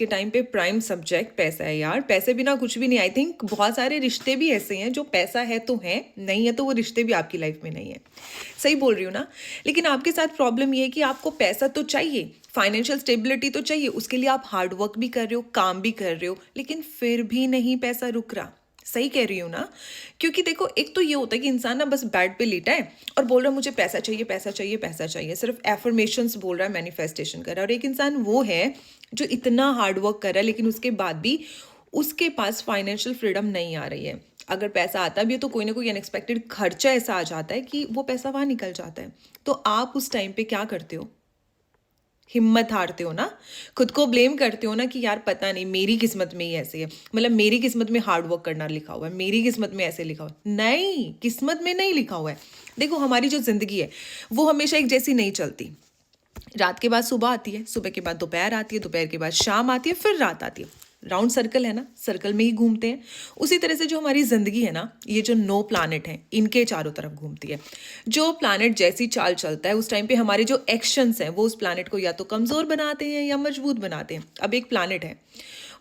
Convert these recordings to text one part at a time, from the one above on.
के टाइम पे prime subject पैसा है यार। पैसे बिना कुछ भी नहीं। आई थिंक बहुत सारे रिश्ते भी ऐसे हैं जो पैसा है तो है, नहीं है तो वो रिश्ते भी आपकी लाइफ में नहीं है। सही बोल रही हूँ ना? लेकिन आपके साथ प्रॉब्लम ये है कि आपको पैसा तो चाहिए, फाइनेंशियल स्टेबिलिटी तो चाहिए, उसके लिए आप हार्ड वर्क भी कर रहे हो, काम भी कर रहे हो, लेकिन फिर भी नहीं पैसा रुक रहा। सही कह रही हूँ ना? क्योंकि देखो, एक तो ये होता है कि इंसान ना बस बेड पे लेटा है और बोल रहा है मुझे पैसा चाहिए, पैसा चाहिए, पैसा चाहिए, सिर्फ एफर्मेशंस बोल रहा है, मैनिफेस्टेशन कर रहा है। और एक इंसान वो है जो इतना हार्ड वर्क कर रहा है लेकिन उसके बाद भी उसके पास फाइनेंशियल फ्रीडम नहीं आ रही है। अगर पैसा आता भी है तो कोई ना कोई अनएक्सपेक्टेड खर्चा ऐसा आ जाता है कि वो पैसा वहाँ निकल जाता है। तो आप उस टाइम पे क्या करते हो? हिम्मत हारते हो ना, खुद को ब्लेम करते हो ना कि यार पता नहीं मेरी किस्मत में ही ऐसे है, मतलब मेरी किस्मत में हार्ड वर्क करना लिखा हुआ है, मेरी किस्मत में ऐसे लिखा हुआ है। नहीं, किस्मत में नहीं लिखा हुआ है। देखो, हमारी जो जिंदगी है वो हमेशा एक जैसी नहीं चलती। रात के बाद सुबह आती है, सुबह के बाद दोपहर आती है, दोपहर के बाद शाम आती है, फिर रात आती है। राउंड सर्कल है ना, सर्कल में ही घूमते हैं। उसी तरह से जो हमारी जिंदगी है ना, ये जो 9 प्लैनेट हैं इनके चारों तरफ घूमती है। जो प्लैनेट जैसी चाल चलता है उस टाइम पे हमारे जो एक्शंस हैं वो उस प्लैनेट को या तो कमजोर बनाते हैं या मजबूत बनाते हैं। अब एक प्लैनेट है,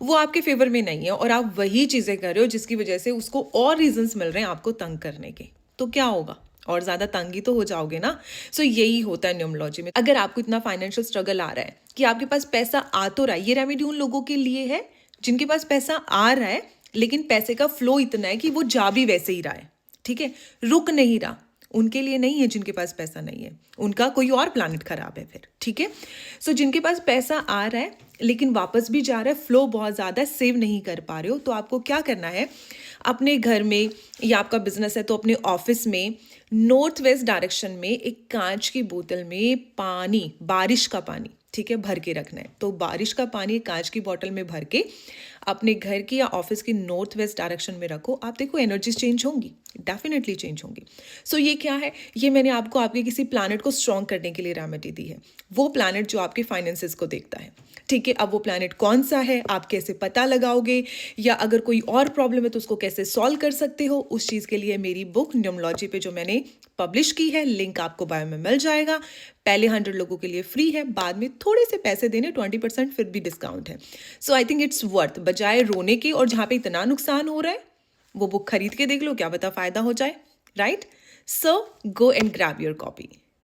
वो आपके फेवर में नहीं है और आप वही चीजें कर रहे हो जिसकी वजह से उसको और रीजंस मिल रहे हैं आपको तंग करने के, तो क्या होगा? और ज्यादा तंगी तो हो जाओगे ना। सो यही होता है न्यूमरोलॉजी में। अगर आपको इतना फाइनेंशियल स्ट्रगल आ रहा है कि आपके पास पैसा आ तो रहा है, ये रेमेडी उन लोगों के लिए है जिनके पास पैसा आ रहा है लेकिन पैसे का फ्लो इतना है कि वो जा भी वैसे ही रहा है, ठीक है, रुक नहीं रहा। उनके लिए नहीं है जिनके पास पैसा नहीं है, उनका कोई और प्लैनेट खराब है फिर, ठीक है। सो जिनके पास पैसा आ रहा है लेकिन वापस भी जा रहा है, फ्लो बहुत ज़्यादा सेव नहीं कर पा रहे हो, तो आपको क्या करना है, अपने घर में या आपका बिजनेस है तो अपने ऑफिस में नॉर्थ वेस्ट डायरेक्शन में एक कांच की बोतल में पानी, बारिश का पानी, ठीक है, भर के रखना है। तो बारिश का पानी कांच की बोतल में भर के अपने घर की या ऑफिस की नॉर्थ वेस्ट डायरेक्शन में रखो। आप देखो एनर्जीज चेंज होंगी, डेफिनेटली चेंज होंगी। सो ये क्या है? ये मैंने आपको आपके किसी प्लैनेट को स्ट्रॉन्ग करने के लिए रेमेडी दी है। वो प्लैनेट जो आपके फाइनेंसेस को देखता है, ठीक है। अब वो प्लैनेट कौन सा है, आप कैसे पता लगाओगे, या अगर कोई और प्रॉब्लम है तो उसको कैसे सॉल्व कर सकते हो, उस चीज़ के लिए मेरी बुक न्यूमरोलॉजी पे जो मैंने पब्लिश की है, लिंक आपको बायो में मिल जाएगा। पहले 100 लोगों के लिए फ्री है, बाद में थोड़े से पैसे देने, 20% फिर भी डिस्काउंट है। सो आई थिंक इट्स वर्थ, बजाय रोने के और जहाँ पे इतना नुकसान हो रहा है वो बुक खरीद के देख लो, क्या पता फायदा हो जाए, right? So go and grab your copy.